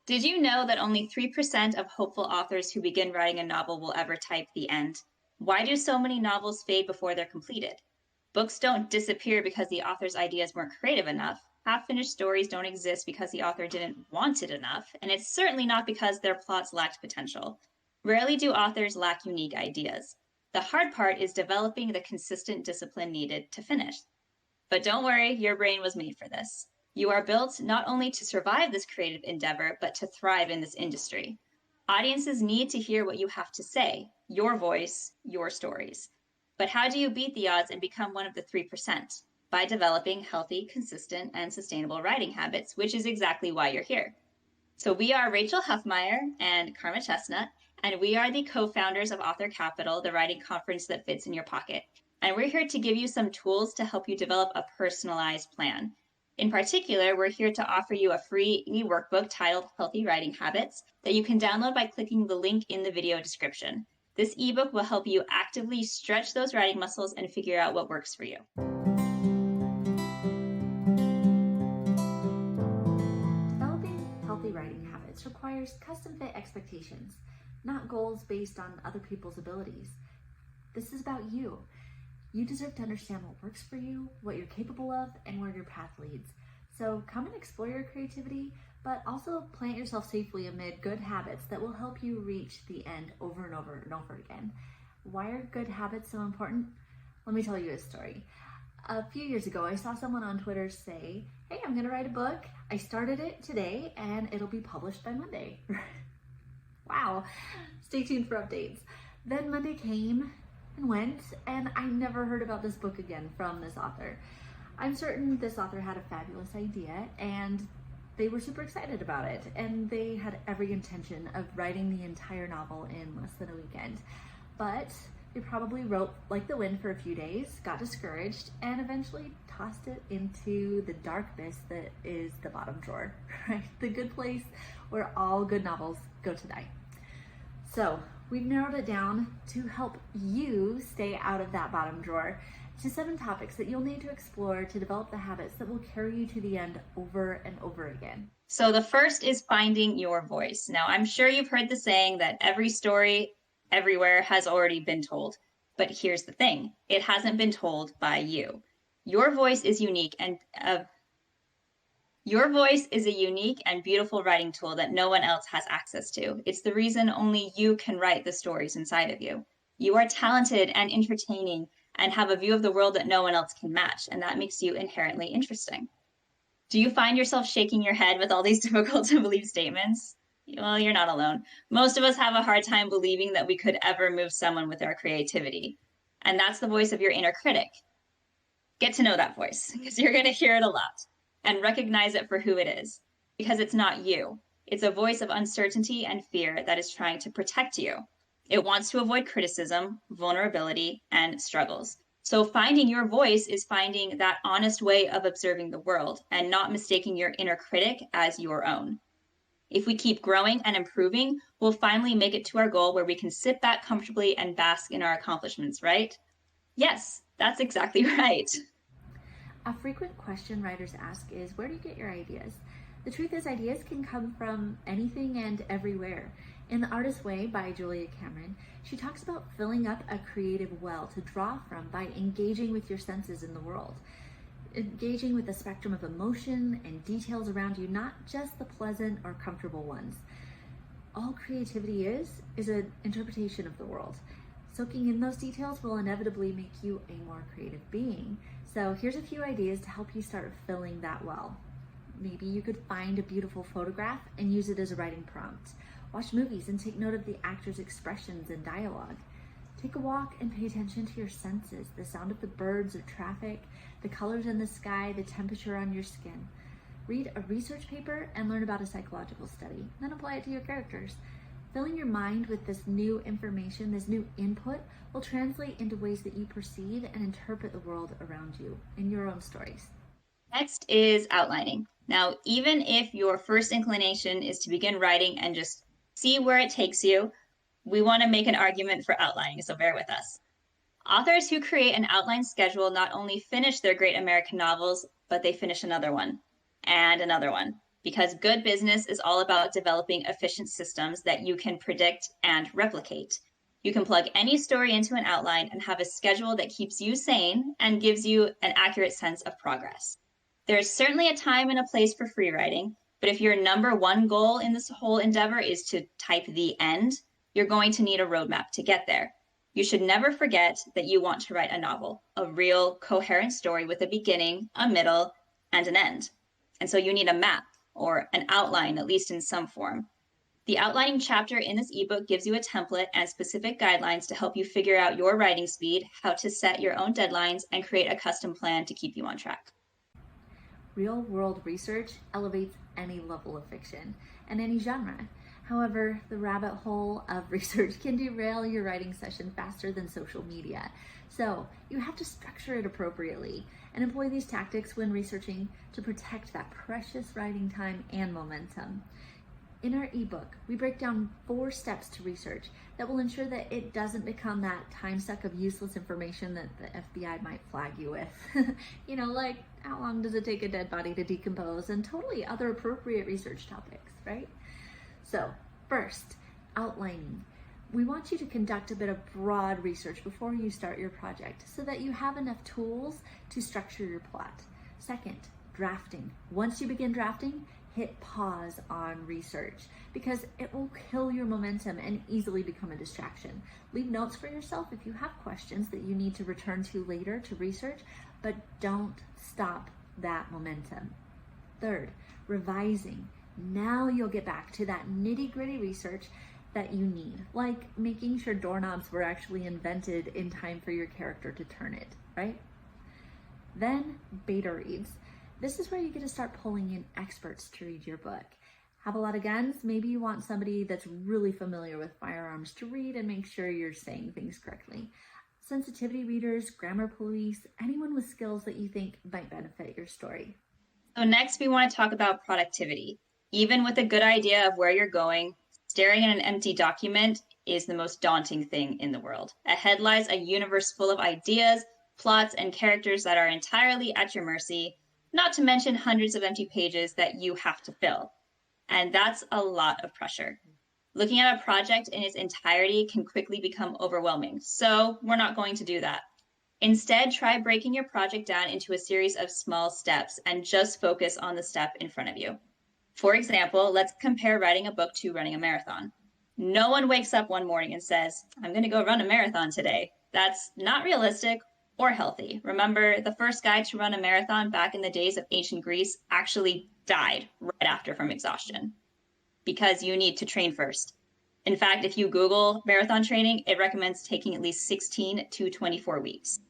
Did you know that only 3% of hopeful authors who begin writing a novel will ever type the end? Why do so many novels fade before they're completed? Books don't disappear because the author's ideas weren't creative enough. Half finished stories don't exist because the author didn't want it enough, and it's certainly not because their plots lacked potential. Rarely do authors lack unique ideas. The hard part is developing the consistent discipline needed to finish. But don't worry, your brain was made for this. You are built not only to survive this creative endeavor, but to thrive in this industry. Audiences need to hear what you have to say, your voice, your stories. But how do you beat the odds and become one of the 3%? By developing healthy, consistent, and sustainable writing habits, which is exactly why you're here. So we are Rachel Huffmeyer and Karma Chestnut, and we are the co-founders of Author Capital, the writing conference that fits in your pocket. And we're here to give you some tools to help you develop a personalized plan. In particular, we're here to offer you a free e-workbook titled Healthy Writing Habits that you can download by clicking the link in the video description. This ebook will help you actively stretch those writing muscles and figure out what works for you. Developing healthy writing habits requires custom-fit expectations, not goals based on other people's abilities. This is about you. You deserve to understand what works for you, what you're capable of, and where your path leads. So come and explore your creativity, but also plant yourself safely amid good habits that will help you reach the end over and over and over again. Why are good habits so important? Let me tell you a story. A few years ago, I saw someone on Twitter say, "Hey, I'm gonna write a book. I started it today and it'll be published by Monday." Wow, stay tuned for updates. Then Monday came and went, and I never heard about this book again from this author. I'm certain this author had a fabulous idea and they were super excited about it, and they had every intention of writing the entire novel in less than a weekend. But they probably wrote like the wind for a few days, got discouraged, and eventually tossed it into the dark abyss that is the bottom drawer, right? The good place where all good novels go to die. So we've narrowed it down to help you stay out of that bottom drawer to 7 topics that you'll need to explore to develop the habits that will carry you to the end over and over again. So the first is finding your voice. Now, I'm sure you've heard the saying that every story everywhere has already been told. But here's the thing, it hasn't been told by you. Your voice is unique and Your voice is a unique and beautiful writing tool that no one else has access to. It's the reason only you can write the stories inside of you. You are talented and entertaining and have a view of the world that no one else can match, and that makes you inherently interesting. Do you find yourself shaking your head with all these difficult to believe statements? Well, you're not alone. Most of us have a hard time believing that we could ever move someone with our creativity. And that's the voice of your inner critic. Get to know that voice, because you're going to hear it a lot. And recognize it for who it is, because it's not you. It's a voice of uncertainty and fear that is trying to protect you. It wants to avoid criticism, vulnerability, and struggles. So finding your voice is finding that honest way of observing the world and not mistaking your inner critic as your own. If we keep growing and improving, we'll finally make it to our goal where we can sit back comfortably and bask in our accomplishments, right? Yes, that's exactly right. A frequent question writers ask is, where do you get your ideas? The truth is, ideas can come from anything and everywhere. In The Artist's Way by Julia Cameron, she talks about filling up a creative well to draw from by engaging with your senses in the world. Engaging with the spectrum of emotion and details around you, not just the pleasant or comfortable ones. All creativity is an interpretation of the world. Soaking in those details will inevitably make you a more creative being. So here's a few ideas to help you start filling that well. Maybe you could find a beautiful photograph and use it as a writing prompt. Watch movies and take note of the actors' expressions and dialogue. Take a walk and pay attention to your senses, the sound of the birds or traffic, the colors in the sky, the temperature on your skin. Read a research paper and learn about a psychological study, then apply it to your characters. Filling your mind with this new information, this new input, will translate into ways that you perceive and interpret the world around you in your own stories. Next is outlining. Now, even if your first inclination is to begin writing and just see where it takes you, we want to make an argument for outlining, so bear with us. Authors who create an outline schedule not only finish their great American novels, but they finish another one, and another one, because good business is all about developing efficient systems that you can predict and replicate. You can plug any story into an outline and have a schedule that keeps you sane and gives you an accurate sense of progress. There is certainly a time and a place for free writing, but if your number one goal in this whole endeavor is to type the end, you're going to need a roadmap to get there. You should never forget that you want to write a novel, a real coherent story with a beginning, a middle, and an end. And so you need a map or an outline, at least in some form. The outlining chapter in this ebook gives you a template and specific guidelines to help you figure out your writing speed, how to set your own deadlines, and create a custom plan to keep you on track. Real-world research elevates any level of fiction and any genre. However, the rabbit hole of research can derail your writing session faster than social media. So you have to structure it appropriately and employ these tactics when researching to protect that precious writing time and momentum. In our ebook, we break down 4 steps to research that will ensure that it doesn't become that time suck of useless information that the FBI might flag you with. Like how long does it take a dead body to decompose and totally other appropriate research topics, right? So first, outlining. We want you to conduct a bit of broad research before you start your project so that you have enough tools to structure your plot. Second, drafting. Once you begin drafting, hit pause on research because it will kill your momentum and easily become a distraction. Leave notes for yourself if you have questions that you need to return to later to research, but don't stop that momentum. Third, revising. Now you'll get back to that nitty-gritty research that you need, like making sure doorknobs were actually invented in time for your character to turn it, right? Then beta reads. This is where you get to start pulling in experts to read your book. Have a lot of guns? Maybe you want somebody that's really familiar with firearms to read and make sure you're saying things correctly. Sensitivity readers, grammar police, anyone with skills that you think might benefit your story. So next we want to talk about productivity. Even with a good idea of where you're going, staring at an empty document is the most daunting thing in the world. Ahead lies a universe full of ideas, plots, and characters that are entirely at your mercy, not to mention hundreds of empty pages that you have to fill. And that's a lot of pressure. Looking at a project in its entirety can quickly become overwhelming, so we're not going to do that. Instead, try breaking your project down into a series of small steps and just focus on the step in front of you. For example, let's compare writing a book to running a marathon. No one wakes up one morning and says, I'm going to go run a marathon today. That's not realistic or healthy. Remember, the first guy to run a marathon back in the days of ancient Greece actually died right after from exhaustion because you need to train first. In fact, if you Google marathon training, it recommends taking at least 16 to 24 weeks.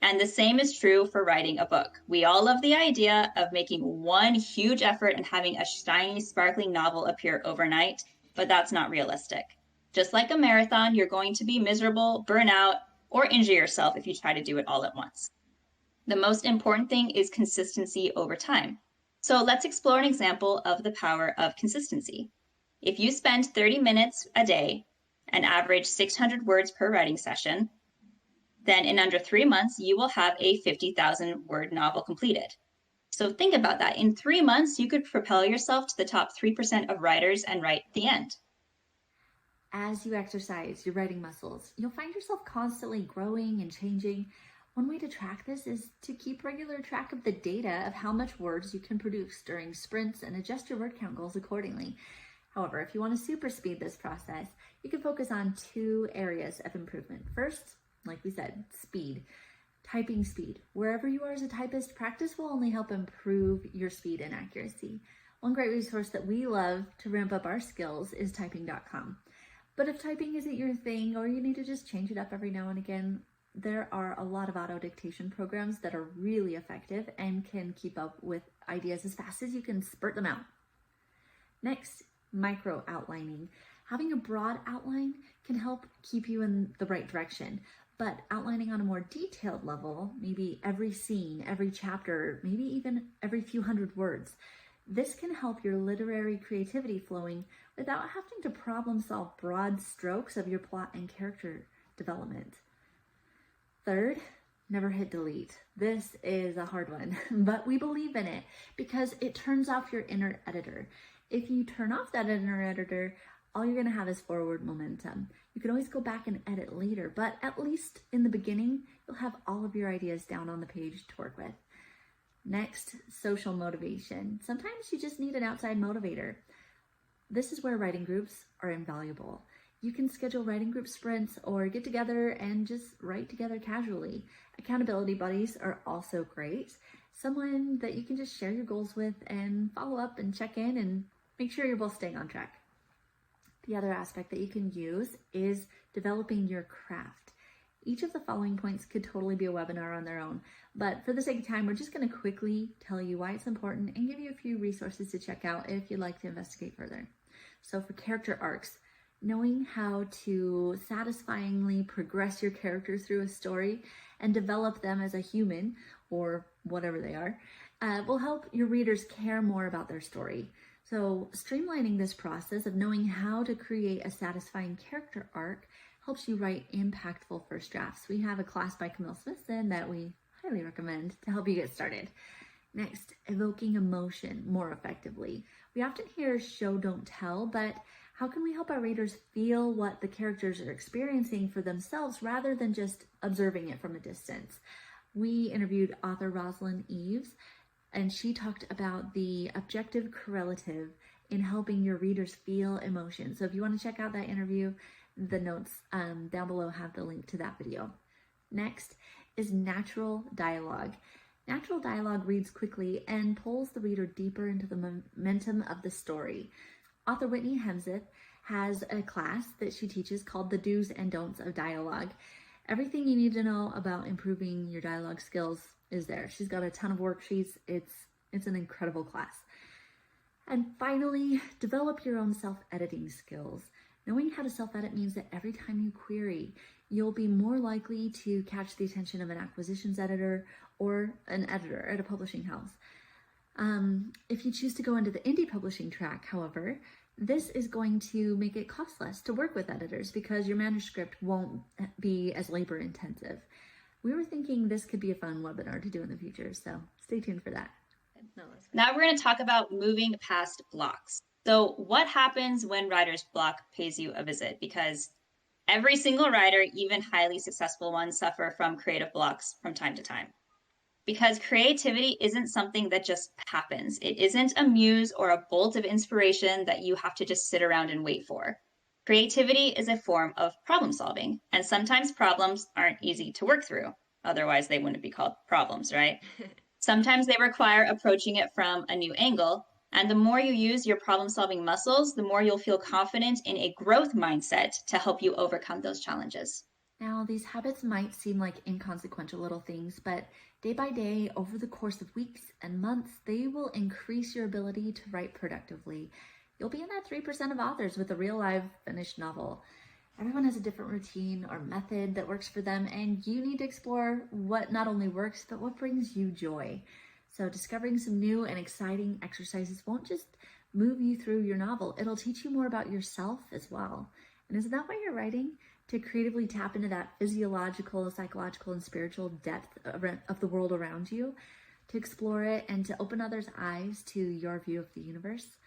And the same is true for writing a book. We all love the idea of making one huge effort and having a shiny, sparkling novel appear overnight, but that's not realistic. Just like a marathon, you're going to be miserable, burn out, or injure yourself if you try to do it all at once. The most important thing is consistency over time. So let's explore an example of the power of consistency. If you spend 30 minutes a day and average 600 words per writing session, then in under 3 months, you will have a 50,000 word novel completed. So think about that. In 3 months, you could propel yourself to the top 3% of writers and write the end. As you exercise your writing muscles, you'll find yourself constantly growing and changing. One way to track this is to keep regular track of the data of how much words you can produce during sprints and adjust your word count goals accordingly. However, if you want to super speed this process, you can focus on 2 areas of improvement. First, like we said, speed. Typing speed. Wherever you are as a typist, practice will only help improve your speed and accuracy. One great resource that we love to ramp up our skills is typing.com. But if typing isn't your thing, or you need to just change it up every now and again, there are a lot of auto dictation programs that are really effective and can keep up with ideas as fast as you can spurt them out. Next, micro outlining. Having a broad outline can help keep you in the right direction, but outlining on a more detailed level, maybe every scene, every chapter, maybe even every few hundred words, this can help your literary creativity flowing without having to problem solve broad strokes of your plot and character development. Third, never hit delete. This is a hard one, but we believe in it because it turns off your inner editor. If you turn off that inner editor, all you're going to have is forward momentum. You can always go back and edit later, but at least in the beginning, you'll have all of your ideas down on the page to work with. Next, social motivation. Sometimes you just need an outside motivator. This is where writing groups are invaluable. You can schedule writing group sprints or get together and just write together casually. Accountability buddies are also great. Someone that you can just share your goals with and follow up and check in and make sure you're both staying on track. The other aspect that you can use is developing your craft. Each of the following points could totally be a webinar on their own, but for the sake of time, we're just going to quickly tell you why it's important and give you a few resources to check out if you'd like to investigate further. So for character arcs, knowing how to satisfyingly progress your character through a story and develop them as a human, or whatever they are, will help your readers care more about their story. So streamlining this process of knowing how to create a satisfying character arc helps you write impactful first drafts. We have a class by Camille Smithson that we highly recommend to help you get started. Next, evoking emotion more effectively. We often hear show, don't tell, but how can we help our readers feel what the characters are experiencing for themselves rather than just observing it from a distance? We interviewed author Rosalind Eves, and she talked about the objective correlative in helping your readers feel emotion. So if you want to check out that interview, the notes down below have the link to that video. Next is natural dialogue. Natural dialogue reads quickly and pulls the reader deeper into the momentum of the story. Author Whitney Hemseth has a class that she teaches called The Do's and Don'ts of Dialogue. Everything you need to know about improving your dialogue skills is there. She's got a ton of worksheets. It's an incredible class. And finally, develop your own self-editing skills. Knowing how to self-edit means that every time you query, you'll be more likely to catch the attention of an acquisitions editor or an editor at a publishing house. If you choose to go into the indie publishing track, however, this is going to make it cost less to work with editors because your manuscript won't be as labor intensive. We were thinking this could be a fun webinar to do in the future, so stay tuned for that. Now we're going to talk about moving past blocks. So what happens when writer's block pays you a visit? Because every single writer, even highly successful ones, suffer from creative blocks from time to time. Because creativity isn't something that just happens. It isn't a muse or a bolt of inspiration that you have to just sit around and wait for. Creativity is a form of problem solving, and sometimes problems aren't easy to work through. Otherwise, they wouldn't be called problems, right? Sometimes they require approaching it from a new angle, and the more you use your problem-solving muscles, the more you'll feel confident in a growth mindset to help you overcome those challenges. Now, these habits might seem like inconsequential little things, but day by day, over the course of weeks and months, they will increase your ability to write productively. You'll be in that 3% of authors with a real live finished novel. Everyone has a different routine or method that works for them, and you need to explore what not only works, but what brings you joy. So discovering some new and exciting exercises won't just move you through your novel. It'll teach you more about yourself as well. And isn't that why you're writing? To creatively tap into that physiological, psychological, and spiritual depth of the world around you, to explore it and to open others' eyes to your view of the universe.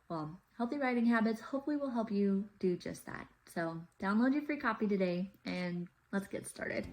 Well, Healthy Writing Habits hopefully will help you do just that. So download your free copy today and let's get started.